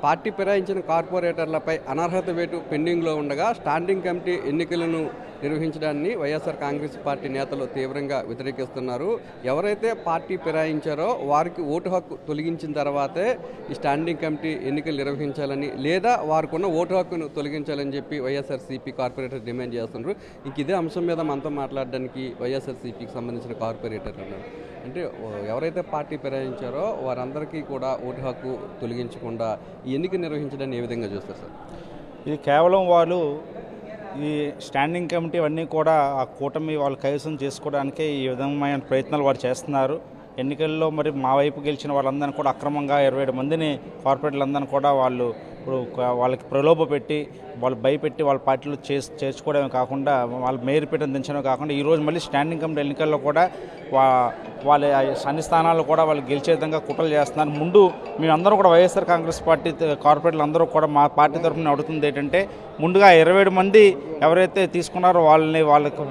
Party ఫిరాయించిన కార్పొరేటర్లపై అనర్హత వేటు పెండింగ్లో ఉండగా స్టాండింగ్ కమిటీ ఎన్నికలను నిర్వహించడాన్ని వైఎస్ఆర్ కాంగ్రెస్ పార్టీ నేతలు తీవ్రంగా వ్యతిరేకిస్తున్నారు. ఎవరైతే పార్టీ ఫిరాయించారో వారికి ఓటు హక్కు తొలగించిన తర్వాతే ఈ స్టాండింగ్ కమిటీ ఎన్నికలు నిర్వహించాలని, లేదా వారికి ఉన్న ఓటు హక్కును తొలగించాలని చెప్పి వైఎస్ఆర్సీపీ కార్పొరేటర్ డిమాండ్ చేస్తున్నారు. ఇంక ఇదే అంశం మీద మనతో మాట్లాడడానికి వైఎస్ఆర్సీపీకి సంబంధించిన కార్పొరేటర్ ఉన్నారు. అంటే ఎవరైతే పార్టీ ఫిరాయించారో వారందరికీ కూడా ఓటు హక్కు తొలగించకుండా ఈ ఎన్నిక నిర్వహించడాన్ని ఏ విధంగా చూస్తారు సార్? ఇది కేవలం వాళ్ళు ఈ స్టాండింగ్ కమిటీ అన్నీ కూడా ఆ కూటమి వాళ్ళు కైవసం చేసుకోవడానికే ఈ విధమైన ప్రయత్నాలు వారు చేస్తున్నారు. ఎన్నికల్లో మరి మా వైపు గెలిచిన వాళ్ళందరినీ కూడా అక్రమంగా 27 మందిని కార్పొరేటర్లందరినీ కూడా వాళ్ళు ఇప్పుడు వాళ్ళకి ప్రలోభ పెట్టి వాళ్ళు భయపెట్టి వాళ్ళ పార్టీలో చేర్చుకోవడమే కాకుండా వాళ్ళ మేయర్ పీఠం దించడమే కాకుండా ఈరోజు మళ్ళీ స్టాండింగ్ కమిటీ ఎన్నికల్లో కూడా వాళ్ళ అన్ని స్థానాల్లో కూడా వాళ్ళు గెలిచే విధంగా కుట్రలు చేస్తున్నారు. ముందు మేమందరం కూడా వైఎస్ఆర్ కాంగ్రెస్ పార్టీ కార్పొరేటర్లు అందరూ కూడా మా పార్టీ తరఫున అడుగుతుంది ఏంటంటే, ముందుగా 27 మంది ఎవరైతే తీసుకున్నారో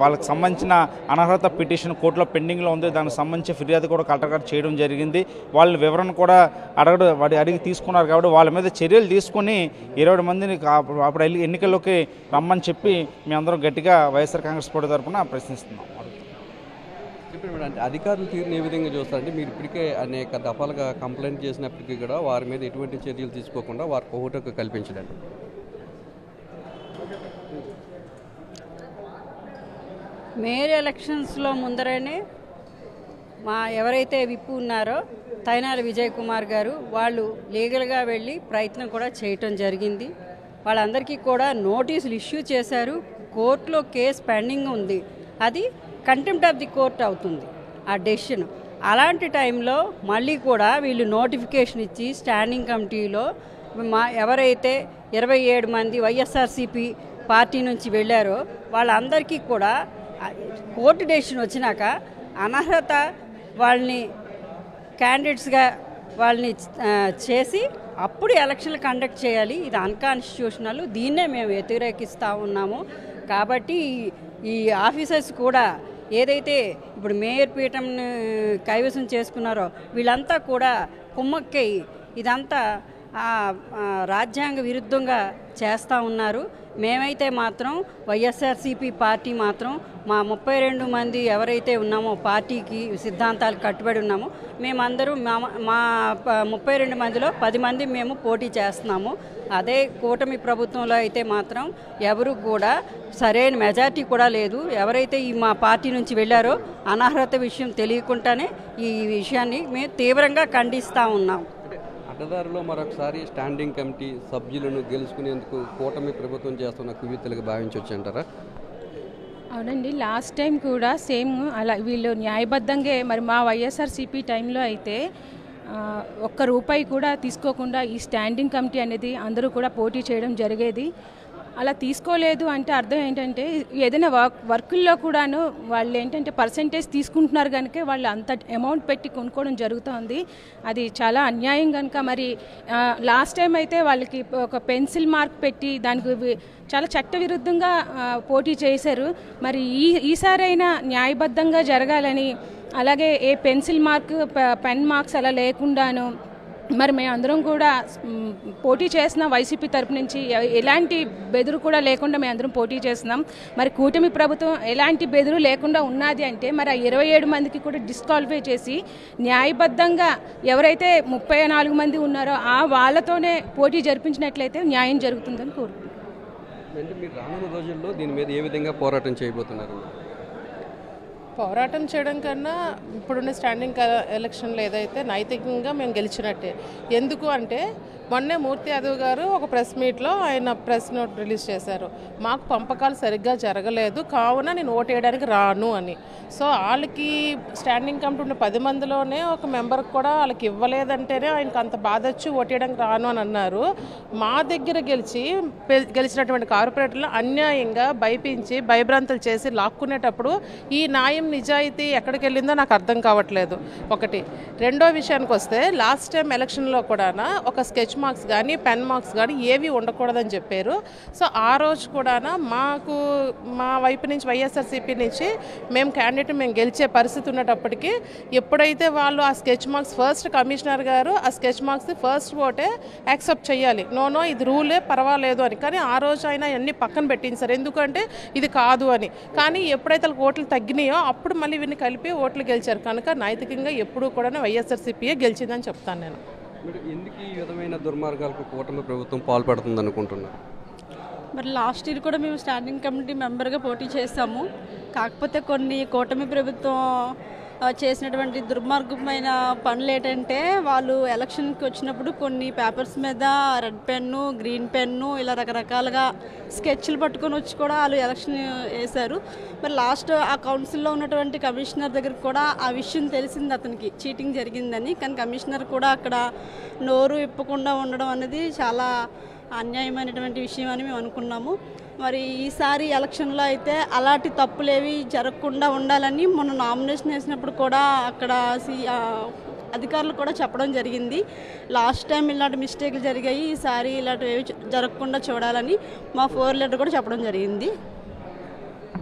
వాళ్ళకి సంబంధించిన అనర్హత పిటిషన్ కోర్టులో పెండింగ్లో ఉంది. దానికి సంబంధించి ఫిర్యాదు కూడా కలెక్టర్ గారు చేయడం జరిగింది. వాళ్ళ వివరణ కూడా అడిగి తీసుకున్నారు. కాబట్టి వాళ్ళ మీద చర్యలు తీసుకుని 20 మందిని అప్పుడు ఎన్నికల్లోకి రమ్మని చెప్పి మేమందరం గట్టిగా వైఎస్ఆర్ కాంగ్రెస్ పార్టీ తరఫున ప్రశ్నిస్తున్నాం. అంటే అధికారులు తీరుని ఏ విధంగా చూస్తారంటే, మీరు ఇప్పటికే అనేక దఫాలుగా కంప్లైంట్ చేసినప్పటికీ కూడా వారి మీద ఎటువంటి చర్యలు తీసుకోకుండా వారికి ఓటు హక్కు కల్పించడానికి మేయర్ ఎలక్షన్స్లో ముందరనే ఎవరైతే విప్పు ఉన్నారో తైనాల విజయ్ కుమార్ గారు వాళ్ళు లీగల్గా వెళ్ళి ప్రయత్నం కూడా చేయటం జరిగింది. వాళ్ళందరికీ కూడా నోటీసులు ఇష్యూ చేశారు. కోర్టులో కేసు పెండింగ్ ఉంది. అది కంటెంప్ట్ ఆఫ్ ది కోర్ట్ అవుతుంది ఆ డెసిషన్. అలాంటి టైంలో మళ్ళీ కూడా వీళ్ళు నోటిఫికేషన్ ఇచ్చి స్టాండింగ్ కమిటీలో ఎవరైతే 27 మంది వైఎస్ఆర్సీపీ పార్టీ నుంచి వెళ్ళారో వాళ్ళందరికీ కూడా కోర్టు డెసిషన్ వచ్చినాక అనర్హత వాళ్ళని క్యాండిడేట్స్గా వాళ్ళని చేసి అప్పుడు ఎలక్షన్లు కండక్ట్ చేయాలి. ఇది అన్కాన్స్టిట్యూషనల్. దీన్నే మేము వ్యతిరేకిస్తూ ఉన్నాము. కాబట్టి ఈ ఆఫీసర్స్ కూడా ఏదైతే ఇప్పుడు మేయర్ పీఠం కైవసం చేసుకున్నారో వీళ్ళంతా కూడా కుమ్మక్కై ఇదంతా రాజ్యాంగ విరుద్ధంగా చేస్తూ ఉన్నారు. మేమైతే మాత్రం వైఎస్ఆర్సీపీ పార్టీ మాత్రం మా 32 మంది ఎవరైతే ఉన్నామో పార్టీకి సిద్ధాంతాలు కట్టుబడి ఉన్నామో మేమందరూ మా 32 మందిలో 10 మంది మేము పోటీ చేస్తున్నాము. అదే కూటమి ప్రభుత్వంలో అయితే మాత్రం ఎవరు కూడా సరైన మెజార్టీ కూడా లేదు. ఎవరైతే ఈ మా పార్టీ నుంచి వెళ్ళారో అనర్హత విషయం తెలియకుండానే ఈ విషయాన్ని మేము తీవ్రంగా ఖండిస్తూ ఉన్నాం. అడ్డదారిలో మరొకసారి స్టాండింగ్ కమిటీ సభ్యులను గెలుచుకునేందుకు కూటమి ప్రభుత్వం చేస్తున్న కువితలుగా భావించవచ్చు అంటారా? అవునండి, లాస్ట్ టైం కూడా సేమ్ అలా వీళ్ళు న్యాయబద్ధంగా మరి మా వైఎస్ఆర్సీపీ టైంలో అయితే ₹1 కూడా తీసుకోకుండా ఈ స్టాండింగ్ కమిటీ అనేది అందరూ కూడా పోటీ చేయడం జరిగేది. అలా తీసుకోలేదు అంటే అర్థం ఏంటంటే ఏదైనా వర్కుల్లో కూడాను వాళ్ళు ఏంటంటే పర్సెంటేజ్ తీసుకుంటున్నారు కనుక వాళ్ళు అంత అమౌంట్ పెట్టి కొనుక్కోవడం జరుగుతుంది. అది చాలా అన్యాయం కనుక మరి లాస్ట్ టైం అయితే వాళ్ళకి ఒక పెన్సిల్ మార్క్ పెట్టి దానికి చాలా చట్టవిరుద్ధంగా పోటీ చేశారు. మరి ఈసారైనా న్యాయబద్ధంగా జరగాలని, అలాగే ఏ పెన్సిల్ మార్క్ పెన్ మార్క్స్ అలా లేకుండాను మరి మేము అందరం కూడా పోటీ చేసిన వైసీపీ తరపు నుంచి ఎలాంటి బెదురు కూడా లేకుండా మేము అందరం పోటీ చేస్తున్నాం. మరి కూటమి ప్రభుత్వం ఎలాంటి బెదురు లేకుండా ఉన్నది అంటే మరి ఆ 27 మందికి కూడా డిస్క్వాలిఫై చేసి న్యాయబద్ధంగా ఎవరైతే 34 మంది ఉన్నారో వాళ్ళతోనే పోటీ జరిపించినట్లయితే న్యాయం జరుగుతుందని కోరుకుంటున్నాం. అంటే మీరు రానున్న రోజుల్లో దీని మీద ఏ విధంగా పోరాటం చేయబోతున్నారు? పోరాటం చేయడం కన్నా ఇప్పుడున్న స్టాండింగ్ ఎలక్షన్లో ఏదైతే నైతికంగా మేము గెలిచినట్టే. ఎందుకు అంటే మొన్నే మూర్తి యాదవ్ గారు ఒక ప్రెస్ మీట్లో ఆయన ప్రెస్ నోట్ రిలీజ్ చేశారు. మాకు పంపకాలు సరిగ్గా జరగలేదు కావున నేను ఓటు వేయడానికి రాను అని. సో వాళ్ళకి స్టాండింగ్ కమిటీ ఉన్న 10 మందిలోనే ఒక మెంబర్కి కూడా వాళ్ళకి ఇవ్వలేదంటేనే ఆయనకు అంత బాధ వచ్చి ఓటు వేయడానికి రాను అని అన్నారు. మా దగ్గర గెలిచినటువంటి కార్పొరేటర్లు అన్యాయంగా భయపించి భయభ్రాంతులు చేసి లాక్కునేటప్పుడు ఈ న్యాయం నిజాయితీ ఎక్కడికి వెళ్ళిందో నాకు అర్థం కావట్లేదు ఒకటి. రెండో విషయానికి వస్తే లాస్ట్ టైం ఎలక్షన్లో కూడా ఒక స్కెచ్ మార్క్స్ కానీ పెన్ మార్క్స్ కానీ ఏవి ఉండకూడదని చెప్పారు. సో ఆ రోజు కూడా మాకు మా వైపు నుంచి వైఎస్ఆర్సీపీ నుంచి మేము క్యాండిడేట్ మేము గెలిచే పరిస్థితి ఉన్నప్పటికీ ఎప్పుడైతే వాళ్ళు ఆ స్కెచ్ మార్క్స్ ఫస్ట్ కమిషనర్ గారు ఆ స్కెచ్ మార్క్స్ ఫస్ట్ ఓటే యాక్సెప్ట్ చేయాలి, నో ఇది రూలే పర్వాలేదు అని. కానీ ఆ రోజు ఆయన అన్ని పక్కన పెట్టింది సార్, ఎందుకంటే ఇది కాదు అని. కానీ ఎప్పుడైతే వాళ్ళకి ఓట్లు తగ్గినాయో అప్పుడు మళ్ళీ వీళ్ళని కలిపి ఓట్లు గెలిచారు. కనుక నైతికంగా ఎప్పుడూ కూడా వైఎస్ఆర్సీపీయే గెలిచిందని చెప్తాను నేను. ఎందుకు ఈ విధమైన దుర్మార్గాలకు కూటమి ప్రభుత్వం పాల్పడుతుంది అనుకుంటున్నారు? మరి లాస్ట్ ఇయర్ కూడా మేము స్టాండింగ్ కమిటీ మెంబర్గా పోటీ చేస్తాము. కాకపోతే కొన్ని కూటమి ప్రభుత్వం చేసినటువంటి దుర్మార్గమైన పనులు ఏంటంటే, వాళ్ళు ఎలక్షన్కి వచ్చినప్పుడు కొన్ని పేపర్స్ మీద రెడ్ పెన్ను, గ్రీన్ పెన్ను ఇలా రకరకాలుగా స్కెచ్లు పట్టుకొని వచ్చి కూడా వాళ్ళు ఎలక్షన్ వేశారు. మరి లాస్ట్ ఆ కౌన్సిల్లో ఉన్నటువంటి కమిషనర్ దగ్గర కూడా ఆ విషయం తెలిసింది, అతనికి చీటింగ్ జరిగిందని. కానీ కమిషనర్ కూడా అక్కడ నోరు ఇప్పకుండా ఉండడం అనేది చాలా అన్యాయమైనటువంటి విషయం అని మేము అనుకున్నాము. మరి ఈసారి ఎలక్షన్లో అయితే అలాంటి తప్పులేవి జరగకుండా ఉండాలని మొన్న నామినేషన్ వేసినప్పుడు కూడా అక్కడ అధికారులు కూడా చెప్పడం జరిగింది. లాస్ట్ టైం ఇలాంటి మిస్టేక్లు జరిగాయి, ఈసారి ఇలాంటివి జరగకుండా చూడాలని మా 4 లీడర్ కూడా చెప్పడం జరిగింది.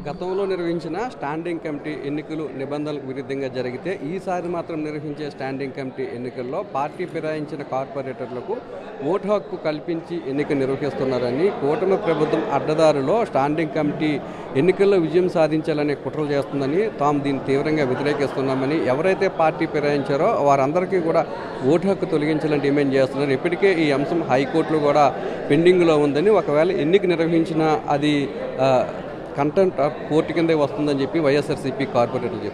గతంలో నిర్వహించిన స్టాండింగ్ కమిటీ ఎన్నికలు నిబంధనలకు విరుద్ధంగా జరిగితే ఈసారి మాత్రం నిర్వహించే స్టాండింగ్ కమిటీ ఎన్నికల్లో పార్టీ ఫిరాయించిన కార్పొరేటర్లకు ఓటు హక్కు కల్పించి ఎన్నిక నిర్వహిస్తున్నారని, కూటమి ప్రభుత్వం అడ్డదారిలో స్టాండింగ్ కమిటీ ఎన్నికల్లో విజయం సాధించాలనే కుట్రలు చేస్తుందని, తాము దీన్ని తీవ్రంగా వ్యతిరేకిస్తున్నామని, ఎవరైతే పార్టీ ఫిరాయించారో వారందరికీ కూడా ఓటు హక్కు తొలగించాలని డిమాండ్ చేస్తున్నారు. ఇప్పటికే ఈ అంశం హైకోర్టులో కూడా పెండింగ్లో ఉందని, ఒకవేళ ఎన్నిక నిర్వహించినా అది కంటెంట్ కోర్టు కిందే వస్తుందని చెప్పి వైఎస్ఆర్సీపీ కార్పొరేటర్లు చెప్పారు.